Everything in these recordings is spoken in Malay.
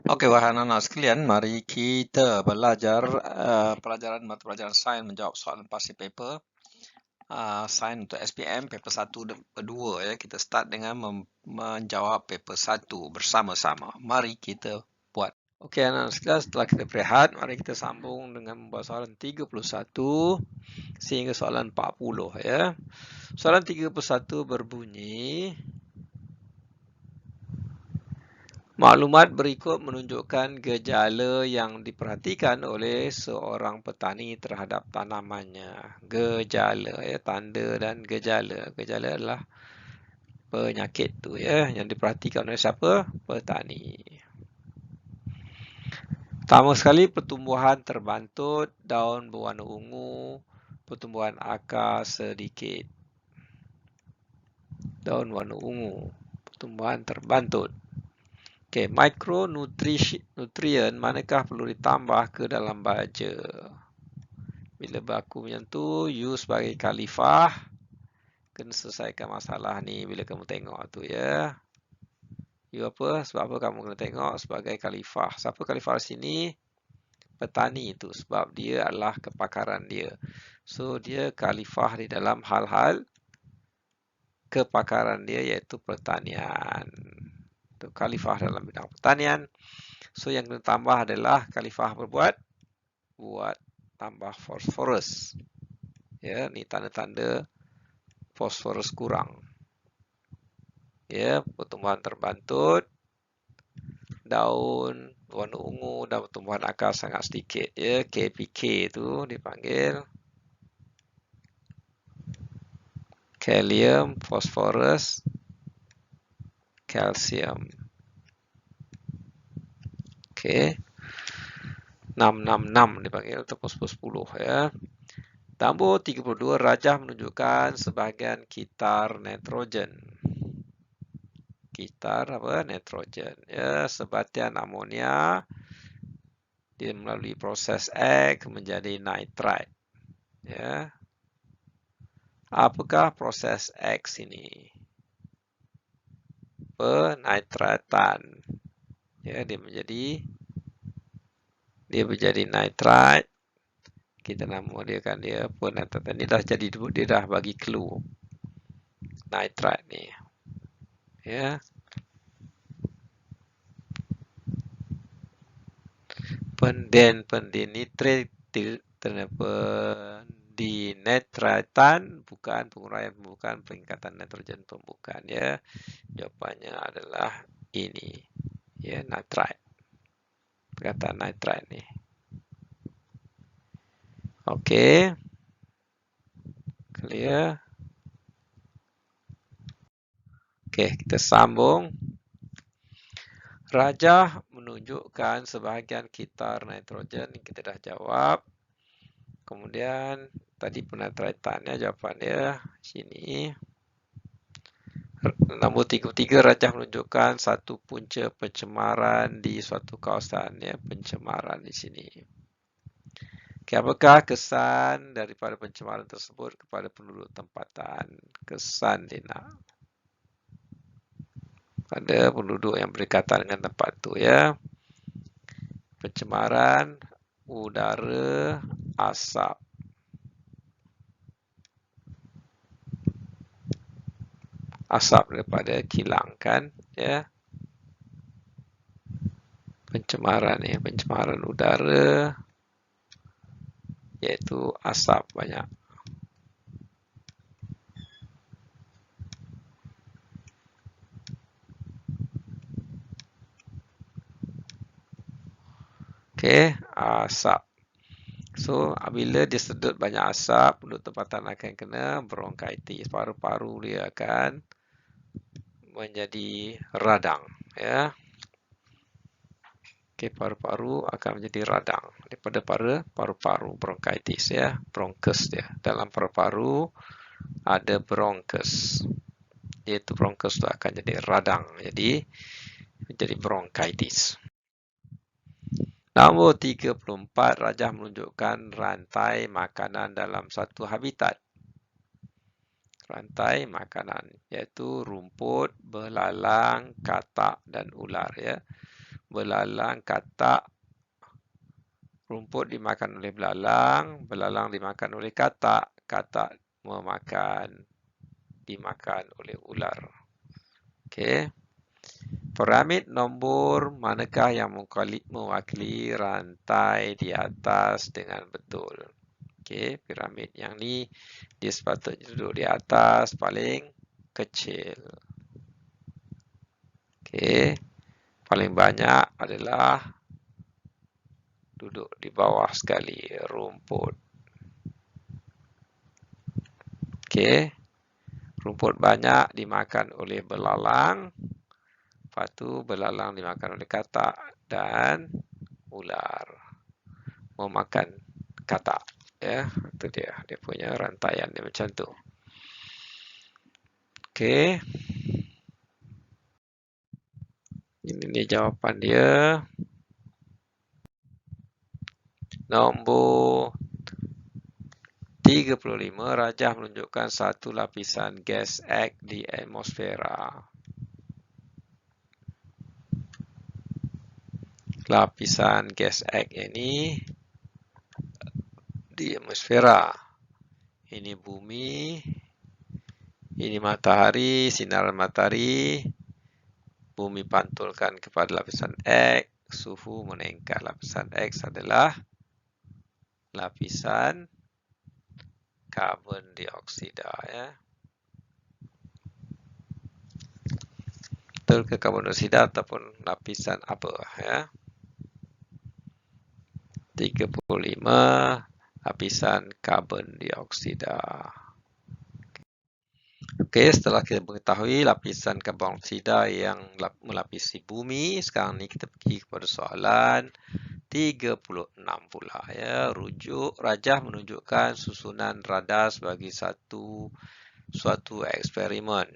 Okey, wahai anak-anak sekalian, mari kita belajar mata pelajaran sains menjawab soalan past year paper. Sains untuk SPM paper 1 dan paper 2 ya. Kita start dengan menjawab paper 1 bersama-sama. Mari kita buat. Okey, anak-anak sekalian, setelah kita berehat, mari kita sambung dengan membuat soalan 31 sehingga soalan 40 ya. Soalan 31 berbunyi, maklumat berikut menunjukkan gejala yang diperhatikan oleh seorang petani terhadap tanamannya. Gejala ya, tanda dan gejala. Gejala adalah penyakit tu ya yang diperhatikan oleh siapa? Petani. Pertama sekali, pertumbuhan terbantut, daun berwarna ungu, pertumbuhan akar sedikit. Daun warna ungu, pertumbuhan terbantut. Okey, mikronutrien manakah perlu ditambah ke dalam baja? Bila berlaku macam tu, you sebagai khalifah kena selesaikan masalah ni bila kamu tengok tu ya. You apa? Sebab apa kamu kena tengok sebagai khalifah? Siapa khalifah di sini? Petani itu, sebab dia adalah kepakaran dia. So, dia khalifah di dalam hal-hal kepakaran dia iaitu pertanian. Itu khalifah dalam bidang pertanian. So, yang kena tambah adalah khalifah berbuat tambah fosforus. Ya, ni tanda-tanda fosforus kurang. Ya, pertumbuhan terbantut, daun warna ungu dan pertumbuhan akar sangat sedikit. Ya, KPK tu dipanggil kalium, fosforus, kalsium. Okey. 666 dipanggil ataupun 10 ya. Tambah 32 rajah menunjukkan sebahagian kitar nitrogen. Kitar apa? Nitrogen. Ya, sebatian amonia dia melalui proses X menjadi nitrite. Ya. Apakah proses X ini? Penitratan. Ya, dia menjadi nitrite. Kita namakan dia penitratan. Dia dah bagi clue. Nitrite ni. Ya. Pendinetratan bukan penguraian, bukan peningkatan nitrogen pun bukan ya. Jawapannya adalah ini ya, nitrite. Perkataan nitrite ni. Okey. Clear. Okey, kita sambung. Rajah menunjukkan sebahagian kitar nitrogen yang kita dah jawab. Kemudian tadi penitratannya jawapannya sini. Nombor 33 rajah menunjukkan satu punca pencemaran di suatu kawasan ya, pencemaran di sini. Okay, apakah kesan daripada pencemaran tersebut kepada penduduk tempatan? Kesan Dina pada penduduk yang berkaitan dengan tempat tu ya. Pencemaran udara, asap. Asap daripada kilang kan ya. Pencemaran ya, pencemaran udara iaitu asap banyak. Okey, asap. So, bila dia sedut banyak asap, penduduk tempatan akan kena bronkitis. Paru-paru dia akan menjadi radang. Ya. Okey, paru-paru akan menjadi radang. Daripada paru-paru, bronkitis. Ya. Bronchus dia. Dalam paru-paru ada bronchus. Iaitu bronchus tu akan jadi radang. Jadi, menjadi bronkitis. Nombor 34, rajah menunjukkan rantai makanan dalam satu habitat. Rantai makanan, iaitu rumput, belalang, katak dan ular. Ya. belalang, katak. Rumput dimakan oleh belalang, belalang dimakan oleh katak, katak dimakan oleh ular. Okey. Piramid nombor manakah yang mewakili rantai di atas dengan betul? Okey, piramid yang ni dia sepatutnya duduk di atas paling kecil. Okey. Paling banyak adalah duduk di bawah sekali, rumput. Okey. Rumput banyak dimakan oleh belalang. Lepas tu belalang dimakan oleh katak dan ular memakan katak. Ya, itu dia punya rantaian dia macam tu. Okey. Ini jawapan dia. Nombor 35, rajah menunjukkan satu lapisan gas X di atmosfera. Lapisan gas X ini di atmosfera. Ini bumi, ini matahari, sinar matahari. Bumi pantulkan kepada lapisan X, suhu meningkat. Lapisan X adalah lapisan karbon dioksida, ya. Betul ke karbon dioksida ataupun lapisan apa, ya? 35 lapisan karbon dioksida. Okey, setelah kita mengetahui lapisan karbon dioksida yang melapisi bumi, sekarang ni kita pergi kepada soalan 36 pula, ya. Rujuk rajah menunjukkan susunan radar sebagai suatu eksperimen.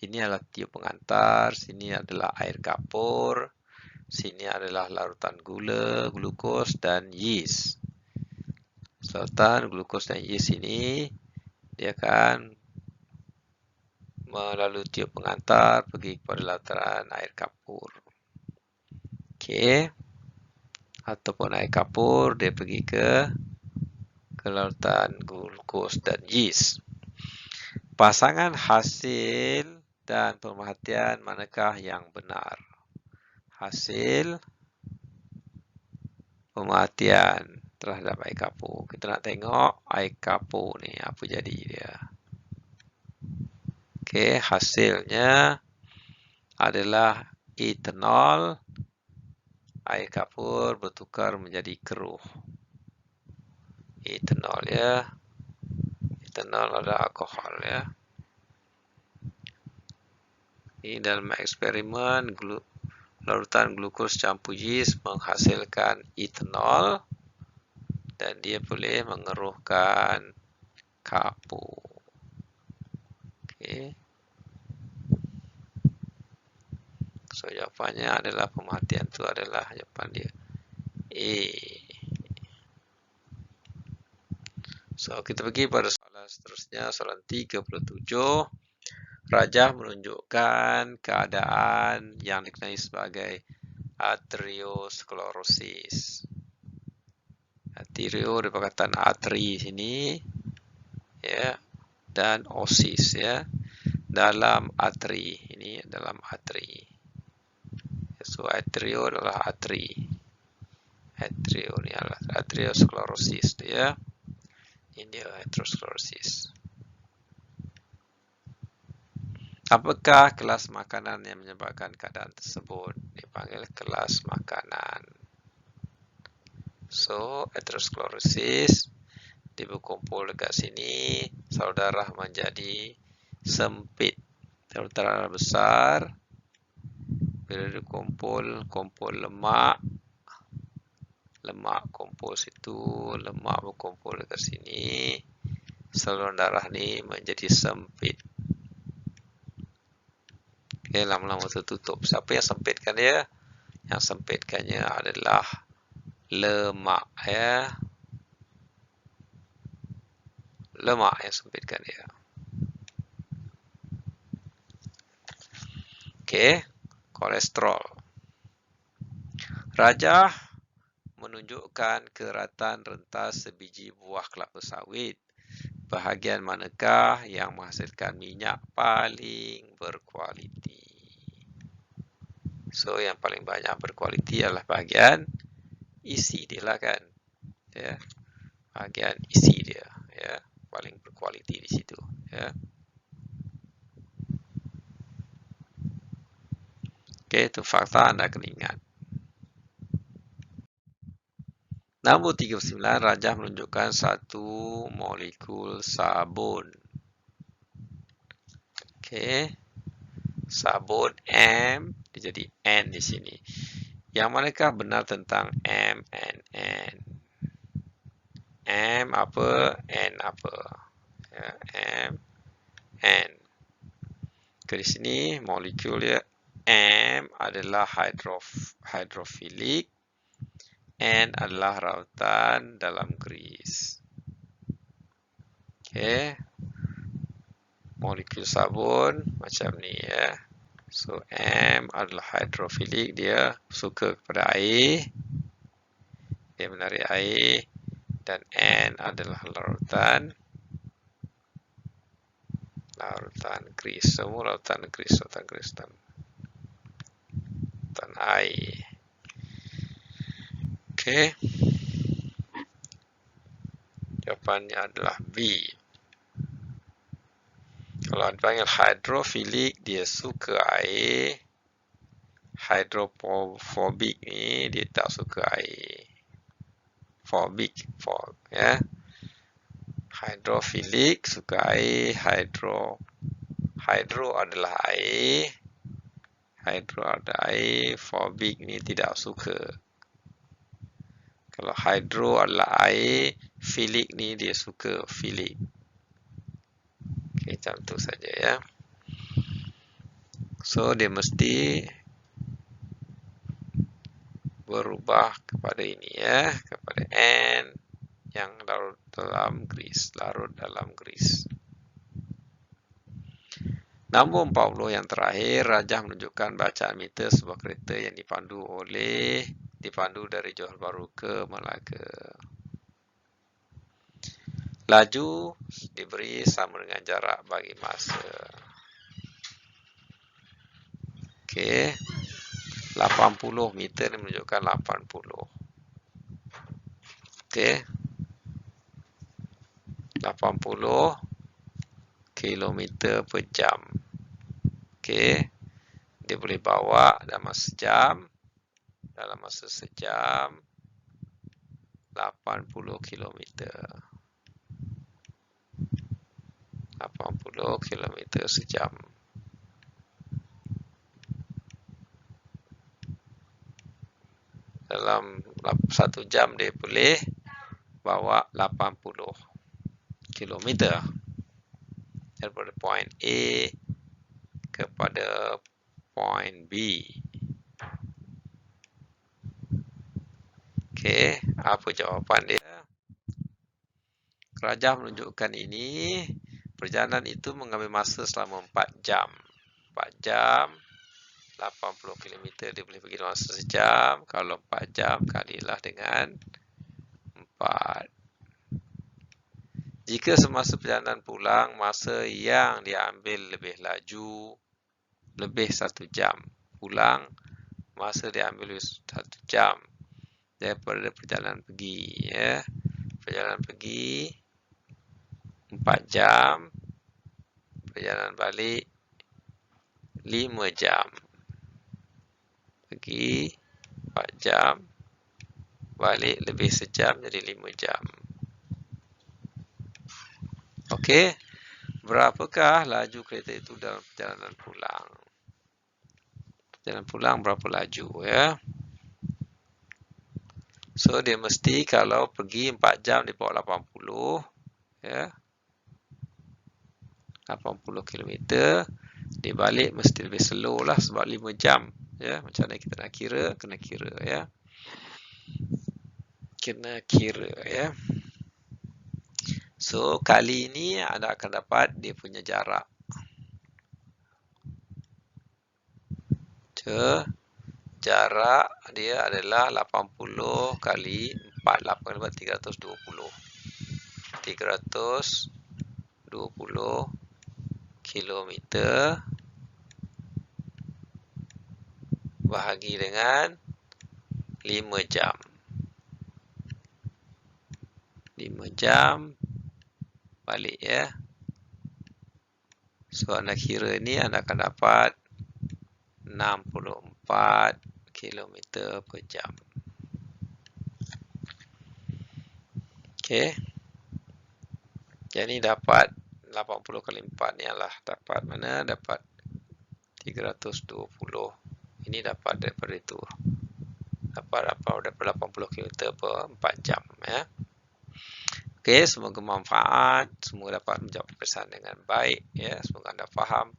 Ini adalah tiup pengantar, sini adalah air kapur, sini adalah larutan gula, glukos dan yeast. Larutan glukos dan yeast ini dia akan melalui tiup pengantar pergi kepada larutan air kapur. Okey. Ataupun air kapur dia pergi ke larutan glukos dan yeast. Pasangan hasil dan pemerhatian manakah yang benar? Hasil pemerhatian terhadap air kapur. Kita nak tengok air kapur ni apa jadi dia. Okey, hasilnya adalah etanol. Air kapur bertukar menjadi keruh. Etanol, ya. Etanol adalah alkohol, ya. Ini dalam eksperimen larutan glukos campur yeast menghasilkan etanol dan dia boleh mengeruhkan kapur. Okey. So jawapannya adalah pemerhatian itu adalah jawapan dia A. So kita pergi pada soalan seterusnya, soalan 37. Rajah menunjukkan keadaan yang dikenali sebagai arteriosklerosis. Arterio dari perkataan arteri sini, ya, dan osis, ya, dalam arteri. Ini dalam arteri. So arterio adalah arteri. Arterio ni adalah arteriosklerosis, ya. Ini dia arteriosklerosis. Apakah kelas makanan yang menyebabkan keadaan tersebut? Dipanggil kelas makanan. So, arteriosklerosis dia berkumpul dekat sini, salur darah menjadi sempit. Salur darah besar bila dikumpul, kumpul lemak kumpul situ, lemak berkumpul dekat sini, saluran darah ni menjadi sempit. Okay, lama-lama tertutup. Siapa yang sempitkan dia? Yang sempitkannya adalah lemak, ya. Lemak yang sempitkan dia. Okey, kolesterol. Rajah menunjukkan keratan rentas sebiji buah kelapa sawit. Bahagian manakah yang menghasilkan minyak paling berkualiti? So, yang paling banyak berkualiti adalah bahagian isi dia lah kan. Ya. Bahagian isi dia. Ya. Paling berkualiti di situ. Ya. Okey, itu fakta anda kena ingat. Nombor 39, rajah menunjukkan satu molekul sabun. Okey. Sabun M, dia jadi N di sini. Yang manakah benar tentang M and N? M apa? N apa? Ya, M, N. Ke di sini molekul dia M adalah hidrofilik, N adalah rautan dalam grease. Okey. Molekul sabun macam ni ya. So M adalah hidrofilik, dia suka kepada air. Dia menarik air. Dan N adalah larutan grease. Semua lautan grease dan air. Okey. Jawapannya adalah B. Kalau dipanggil hidrofilik, dia suka air. Hidrofobik ni dia tak suka air. Fobik, ya. Hidrofilik suka air. Hydro adalah air. Hydro ada air. Fobik ni tidak suka. Kalau hydro adalah air, filik ni dia suka filik. Okey, macam tu saja ya. So dia mesti berubah kepada ini ya, kepada N yang larut dalam grease. Nombor 40 yang terakhir, rajah menunjukkan bacaan meter sebuah kereta yang dipandu dari Johor Bahru ke Melaka. Laju diberi sama dengan jarak bagi masa. Okey. 80 meter ni menunjukkan 80. Okey. 80 kilometer per jam. Okey. Dia boleh bawa dalam masa sejam 80 kilometer. 80 kilometer sejam. Dalam 1 jam dia boleh bawa 80 kilometer daripada point A kepada point B. Okey, apa jawapan dia? Rajah menunjukkan ini, perjalanan itu mengambil masa selama 4 jam. 4 jam, 80 km dia boleh pergi dalam masa sejam. Kalau 4 jam, kalilah dengan 4. Jika semasa perjalanan pulang, masa yang diambil lebih laju, lebih 1 jam. Pulang, masa diambil 1 jam daripada perjalanan pergi. Ya. Perjalanan pergi 4 jam, perjalanan balik 5 jam. Pergi 4 jam, balik lebih sejam jadi 5 jam. Okey, berapakah laju kereta itu dalam perjalanan pulang? Perjalanan pulang berapa laju ya? So dia mesti kalau pergi 4 jam dia bawa 80 ya. 80 km. Dia balik mesti lebih slow lah sebab 5 jam ya. Macam mana kita nak kira? Kena kira ya. Kena kira ya. So kali ini anda akan dapat dia punya jarak. jarak dia adalah 80 kali 4, 8 kali 4, 320. 320 kilometer bahagi dengan 5 jam. 5 jam balik ya. So anda kira ni anda akan dapat 64 km per jam. Okey. Jadi dapat 80 kali 4 ni adalah dapat mana? Dapat 320. Ini dapat daripada itu. Dapat daripada 80 km per 4 jam ya. Okey, semoga manfaat, semua dapat menjawab peperiksaan dengan baik ya. Semoga anda faham.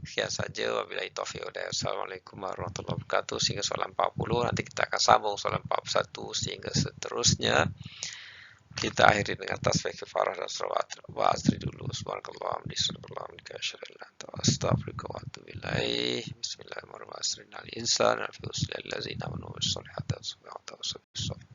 Sekian saja, wabillahi taufiq wal hidayah. Assalamualaikum warahmatullahi wabarakatuh. Sehingga soalan 40, nanti kita akan sambung soalan 41 sehingga seterusnya. Kita akhiri dengan tasbih kifarah dan salawat wa asri dulu. Subhanallah, astaghfirullah wa atubu ilaih. Bismillahirrahmanirrahim. Al-insan al-fi usli allazina amanu bis-solihati wa tawasaw bis-sabr.